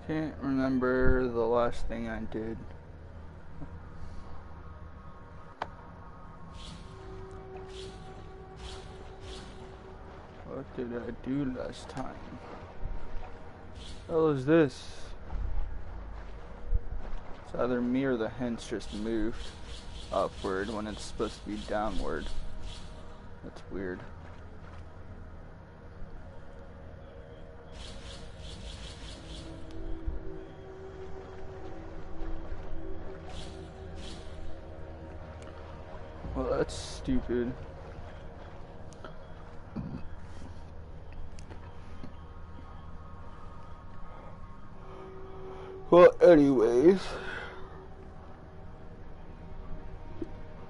Can't remember the last thing I did. What did I do last time? What the hell is this? It's either me or the hens just moved upward when it's supposed to be downward. That's weird. Well, that's stupid. Well, anyways,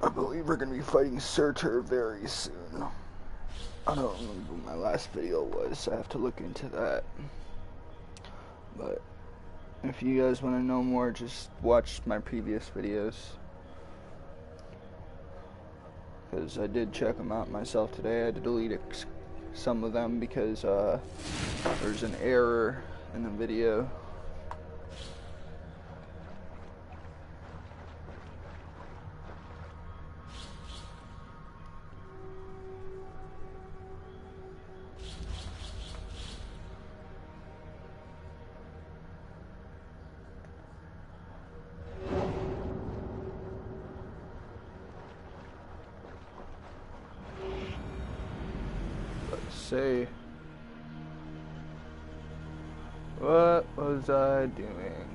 I believe we're going to be fighting Surtur very soon. I don't remember what my last video was, so I have to look into that. But if you guys want to know more, just watch my previous videos. Because I did check them out myself today. I had to delete some of them because there's an error in the video. Say, what was I doing?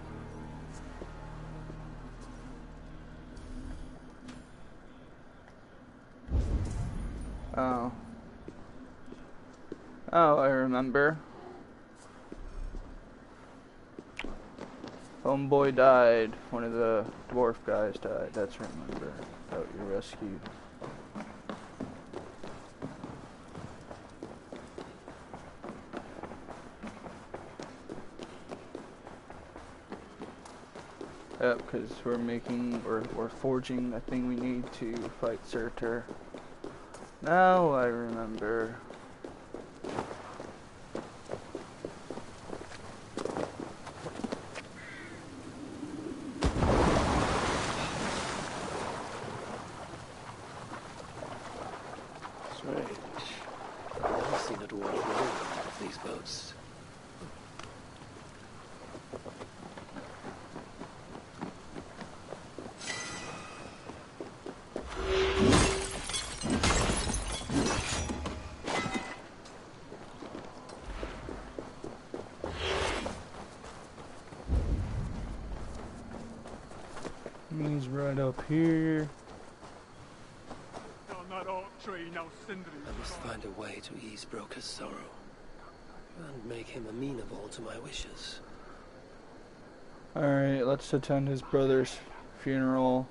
Oh, I remember. Homeboy died. One of the dwarf guys died. That's remember. That you rescued. Yep, because we're forging a thing we need to fight Surtur. Now I remember. Strange. I've never seen a dwarf row one of these boats. He's right up here. I must find a way to ease Broker's sorrow and make him amenable to my wishes. Alright, let's attend his brother's funeral.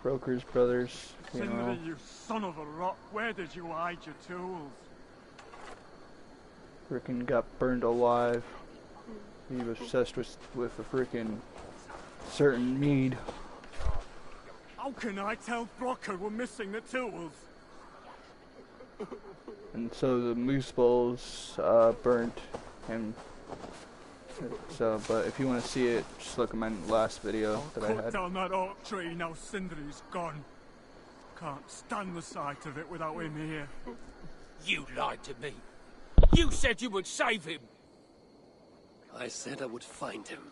Broker's brother's funeral. Sindri, you son of a rock, where did you hide your tools? Frickin' got burned alive. He was obsessed with a frickin' certain mead. How can I tell Brocker we're missing the tools? And so the moose bulls burnt him. So, but if you want to see it, just look at my last video that I Cut had. down that oak tree now Sindri's gone. Can't stand the sight of it without him here. You lied to me. You said you would save him. I said I would find him.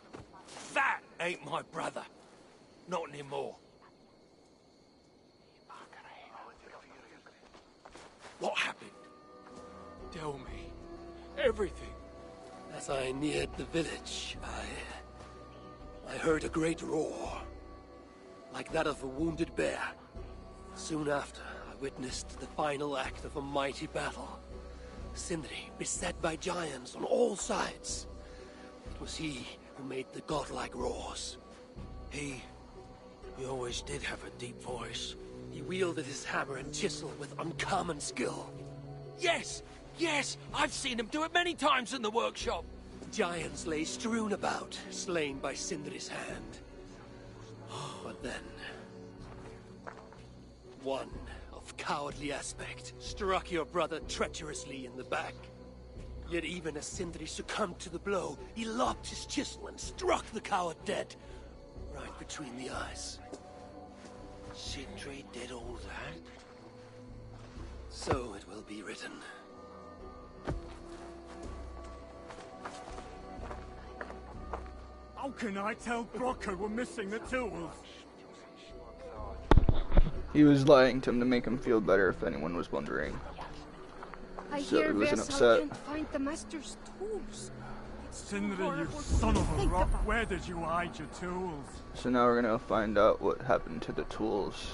That ain't my brother. Not anymore. What happened? Tell me. Everything. As I neared the village, I heard a great roar, like that of a wounded bear. Soon after, I witnessed the final act of a mighty battle. Sindri beset by giants on all sides. It was he who made the godlike roars. He always did have a deep voice. He wielded his hammer and chisel with uncommon skill. Yes! Yes! I've seen him do it many times in the workshop. Giants lay strewn about, slain by Sindri's hand. But then, one of cowardly aspect struck your brother treacherously in the back. Yet even as Sindri succumbed to the blow, he locked his chisel and struck the coward dead, right between the eyes. Sindri did all that? So it will be written. How can I tell Brocker we're missing the tools? He was lying to him to make him feel better, if anyone was wondering. I So hear he wasn't Vessel upset. can't find the master's tools. Sindri, you horrible son to of a think rock, about. where did you hide your tools? So now we're gonna find out what happened to the tools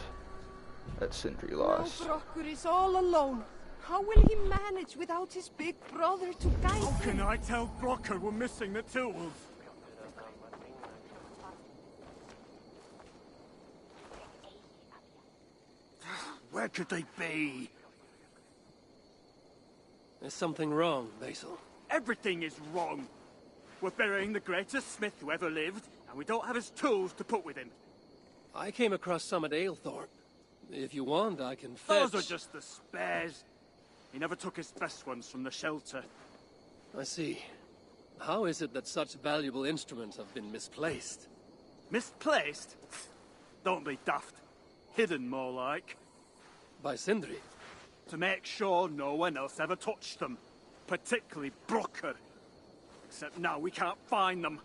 that Sindri Now lost. Brocker is all alone. How will he manage without his big brother to guide How can him? I tell Brocker we're missing the tools? Where could they be? There's something wrong, Basil. Everything is wrong. We're burying the greatest smith who ever lived, and we don't have his tools to put with him. I came across some at Aylthorpe. If you want, I can fetch... Those are just the spares. He never took his best ones from the shelter. I see. How is it that such valuable instruments have been misplaced? Misplaced? Don't be daft. Hidden, more like. By Sindri? To make sure no one else ever touched them. Particularly Brocker. Except now we can't find them.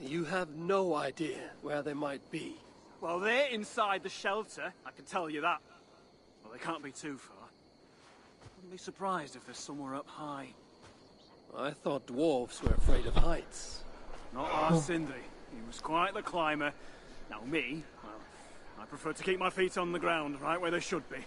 You have no idea where they might be. Well, they're inside the shelter, I can tell you that. Well, they can't be too far. Wouldn't be surprised if they're somewhere up high. I thought dwarves were afraid of heights. Not our Sindri. He was quite the climber. Now me, well, I prefer to keep my feet on the ground, right where they should be.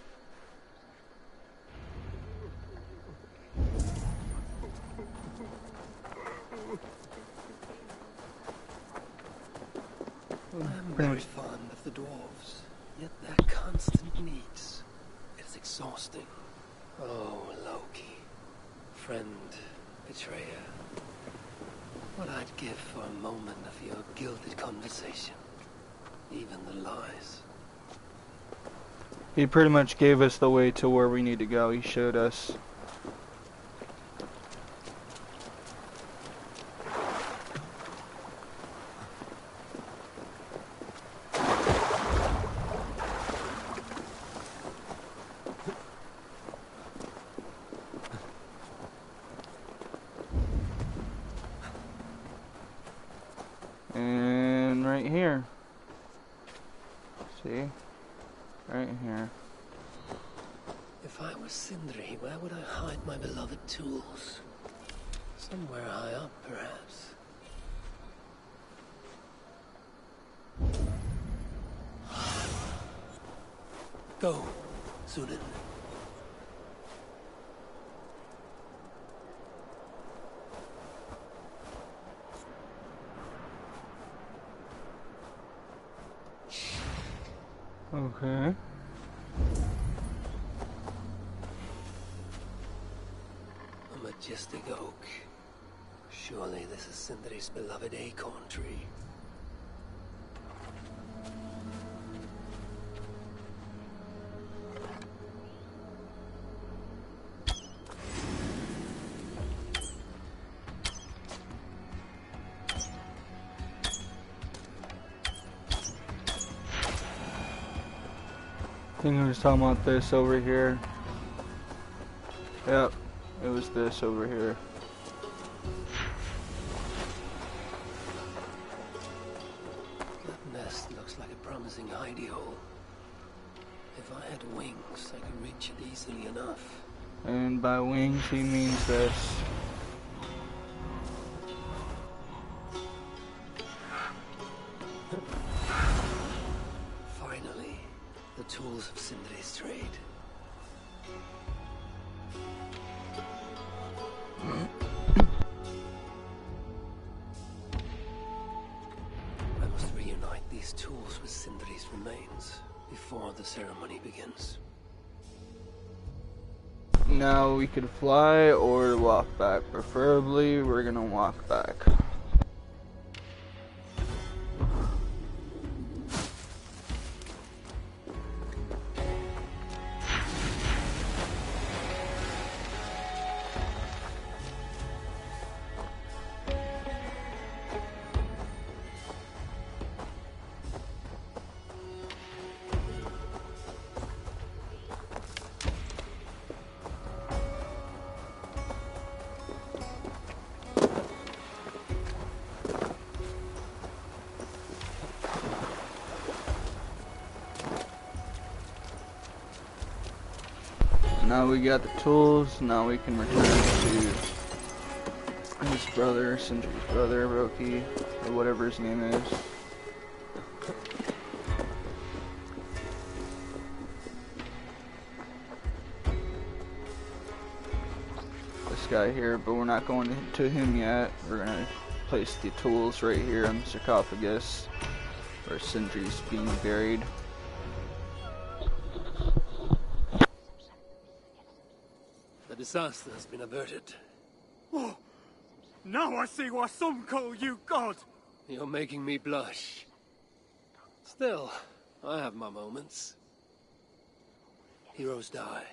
I'm very fond of the dwarves, yet their constant needs. It is exhausting. Oh, Loki. Friend, betrayer. What I'd give for a moment of your gilded conversation. Even the lies. He pretty much gave us the way to where we need to go. He showed us. And right here. See? Right here. If I was Sindri, where would I hide my beloved tools? Somewhere high up, perhaps. Go, Sunan. Okay. A majestic oak. Surely this is Sindri's beloved acorn tree. I think I was talking about this over here. Yep, it was this over here. That nest looks like a promising hidey hole. If I had wings, I could reach it easily enough. And by wings, he means this. Finally, the tools of Sindri's trade. I must reunite these tools with Sindri's remains before the ceremony begins. Now we could fly or walk back. Preferably, we're gonna walk back. now we got the tools. Now we can return to his brother, Sindri's brother, Roki, or whatever his name is. This guy here, but we're not going to him yet. We're gonna place the tools right here on the sarcophagus where Sindri's being buried. The disaster has been averted. Oh, now I see why some call you God. You're making me blush. Still, I have my moments. Heroes die,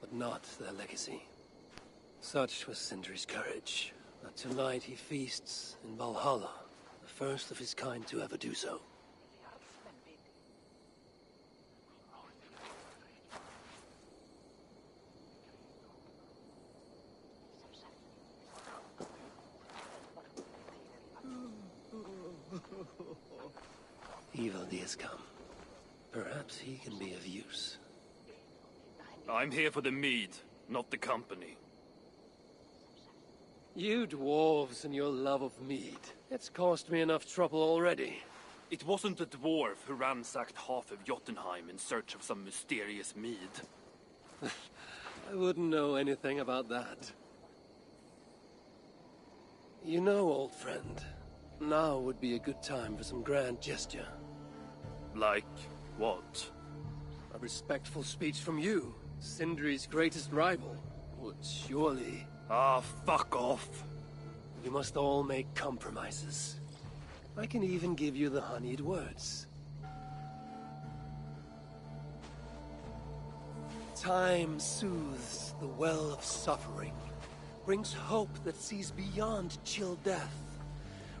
but not their legacy. Such was Sindri's courage, that tonight he feasts in Valhalla, the first of his kind to ever do so. Ivaldi has come. Perhaps he can be of use. I'm here for the mead, not the company. You dwarves and your love of mead. It's caused me enough trouble already. It wasn't a dwarf who ransacked half of Jotunheim in search of some mysterious mead. I wouldn't know anything about that. You know, old friend, now would be a good time for some grand gesture. Like what? A respectful speech from you, Sindri's greatest rival, would surely... Ah, fuck off. You must all make compromises. I can even give you the honeyed words. Time soothes the well of suffering, brings hope that sees beyond chill death,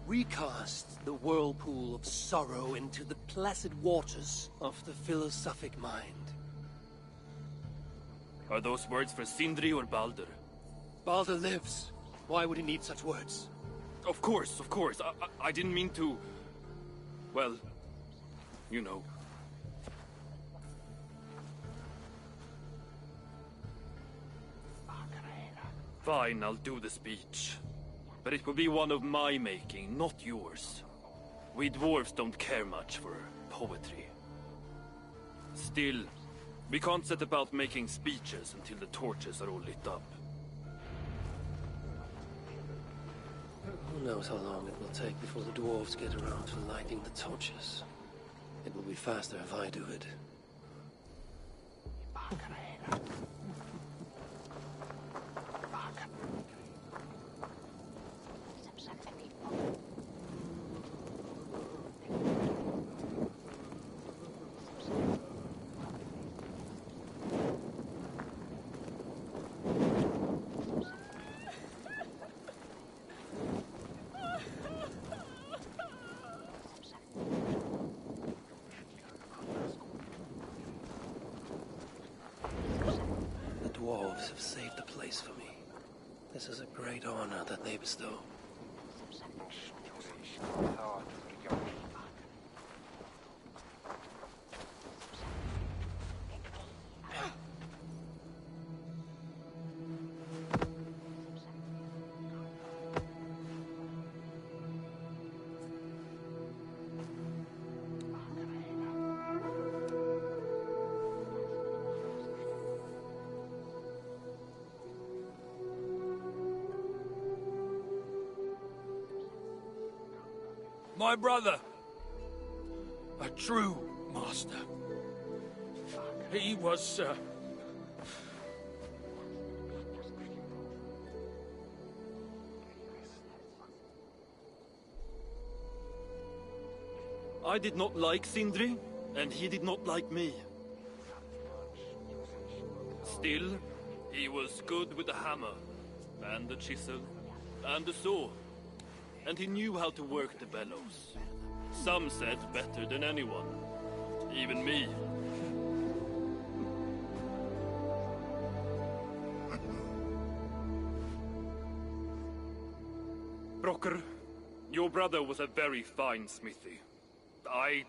recasts the whirlpool of sorrow into the placid waters of the philosophic mind. Are those words for Sindri or Baldur? Baldur lives. Why would he need such words? Of course. I didn't mean to... Well, you know. Fine, I'll do the speech. But it will be one of my making, not yours. We dwarves don't care much for poetry. Still, we can't set about making speeches until the torches are all lit up. Who knows how long it will take before the dwarves get around to lighting the torches. It will be faster if I do it. Dwarves have saved a place for me. This is a great honor that they bestow. My brother! A true master. He was, I did not like Sindri, and he did not like me. Still, he was good with the hammer, and the chisel, and the saw. And he knew how to work the bellows. Some said better than anyone. Even me. Brokkr, your brother was a very fine smithy. I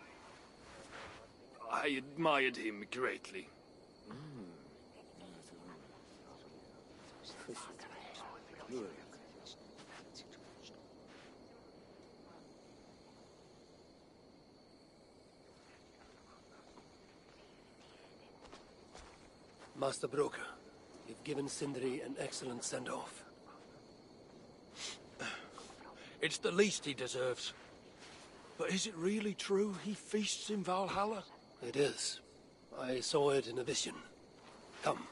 admired him greatly. Master Broker, you've given Sindri an excellent send-off. It's the least he deserves. But is it really true he feasts in Valhalla? It is. I saw it in a vision. Come.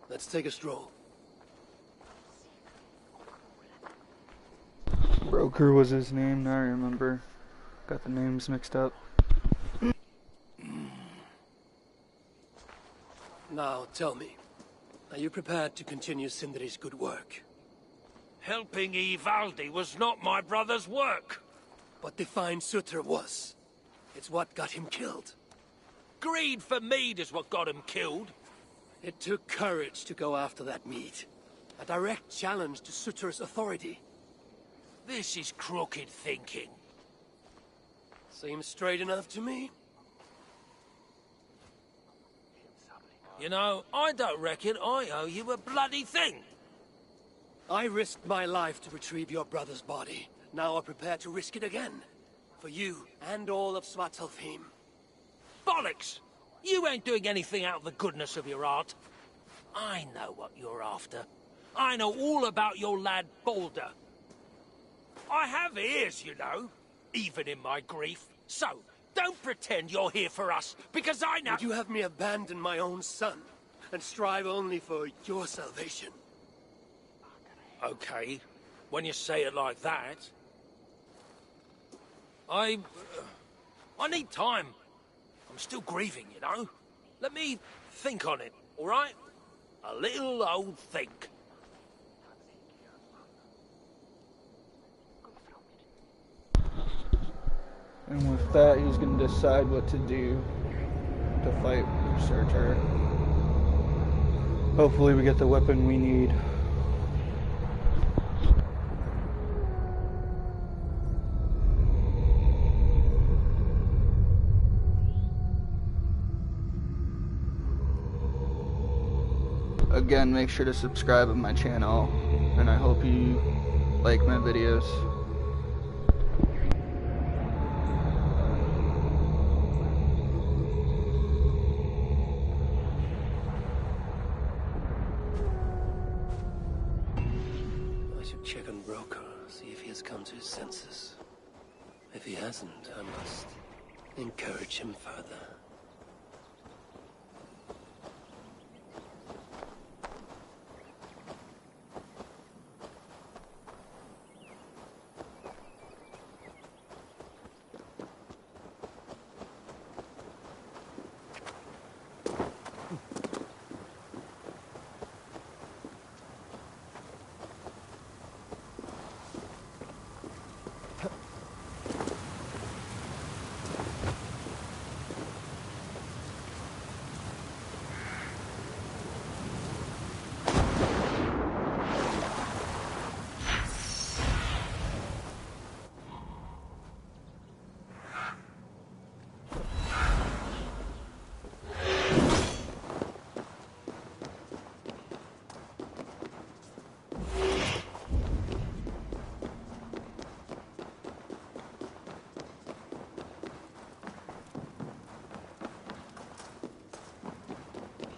Let's take a stroll. Broker was his name, now I remember. Got the names mixed up. Now, tell me, are you prepared to continue Sindri's good work? Helping Ivaldi was not my brother's work. But to find Surtr was. It's what got him killed. Greed for mead is what got him killed. It took courage to go after that mead. A direct challenge to Surtr's authority. This is crooked thinking. Seems straight enough to me. You know, I don't reckon I owe you a bloody thing. I risked my life to retrieve your brother's body. Now I'm prepared to risk it again. For you and all of Svartalfheim. Bollocks! You ain't doing anything out of the goodness of your heart. I know what you're after. I know all about your lad Balder. I have ears, you know, even in my grief. So, don't pretend you're here for us, because I know— Would you have me abandon my own son, and strive only for your salvation? Okay, when you say it like that. I need time. I'm still grieving, you know. Let me think on it, all right? A little old think. And with that, he's going to decide what to do to fight Surtr. Hopefully we get the weapon we need. Again, make sure to subscribe to my channel, and I hope you like my videos. I should check on Broker, see if he has come to his senses. If he hasn't, I must encourage him further.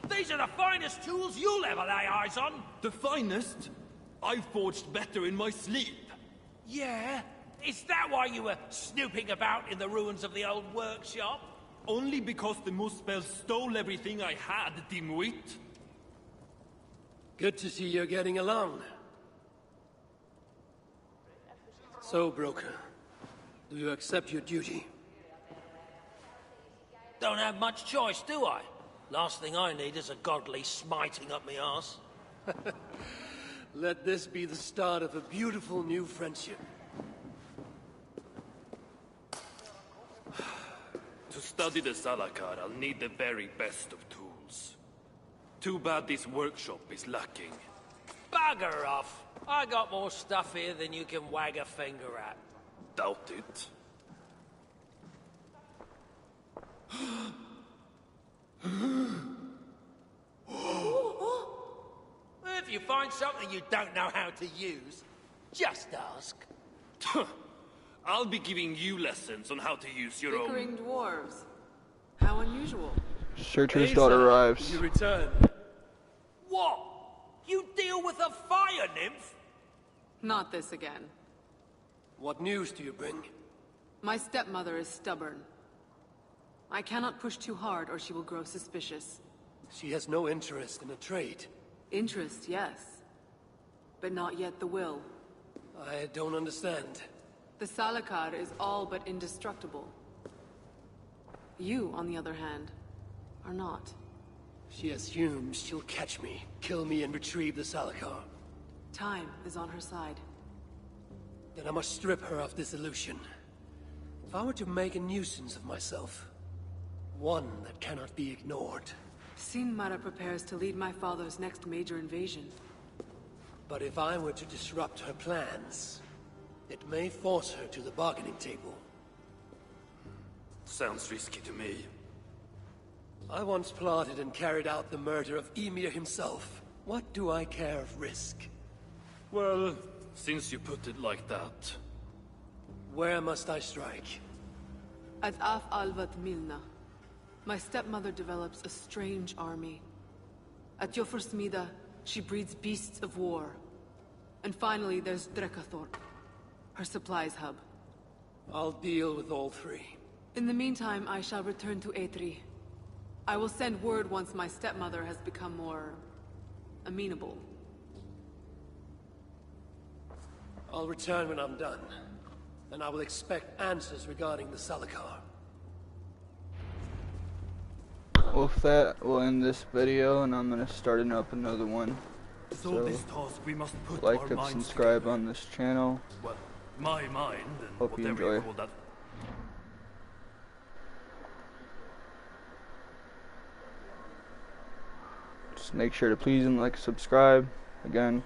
These are the finest tools you'll ever lay eyes on. The finest? I forged better in my sleep. Yeah? Is that why you were snooping about in the ruins of the old workshop? Only because the Muspel stole everything I had, dimwit. Good to see you're getting along. So, Broker, do you accept your duty? Don't have much choice, do I? Last thing I need is a godly smiting up my arse. Let this be the start of a beautiful new friendship. To study the Salakar, I'll need the very best of tools. Too bad this workshop is lacking. Bugger off! I got more stuff here than you can wag a finger at. Doubt it. If you find something you don't know how to use, just ask. I'll be giving you lessons on how to use your own... Bickering dwarves. How unusual. Searcher's daughter arrives. You return. What? You deal with a fire nymph? Not this again. What news do you bring? My stepmother is stubborn. I cannot push too hard or she will grow suspicious. She has no interest in a trade. Interest, yes. But not yet the will. I don't understand. The Salakar is all but indestructible. You, on the other hand, are not. She assumes she'll catch me, kill me, and retrieve the Salakar. Time is on her side. Then I must strip her of this illusion. If I were to make a nuisance of myself, one that cannot be ignored. Sinmara prepares to lead my father's next major invasion. But if I were to disrupt her plans, it may force her to the bargaining table. Sounds risky to me. I once plotted and carried out the murder of Ymir himself. What do I care of risk? Well, since you put it like that... Where must I strike? At Af Alvat Milna, my stepmother develops a strange army. At Jofursmida, she breeds beasts of war. And finally, there's Drekathorp, her supplies hub. I'll deal with all three. In the meantime, I shall return to Aetri. I will send word once my stepmother has become more... amenable. I'll return when I'm done. And I will expect answers regarding the Salakar. With that, we'll end this video, and I'm gonna start up another one. So this task we must put like our and minds subscribe together. on this channel. Well, my mind and Hope you whatever you enjoy. call that. Just make sure to please and like, subscribe. Again,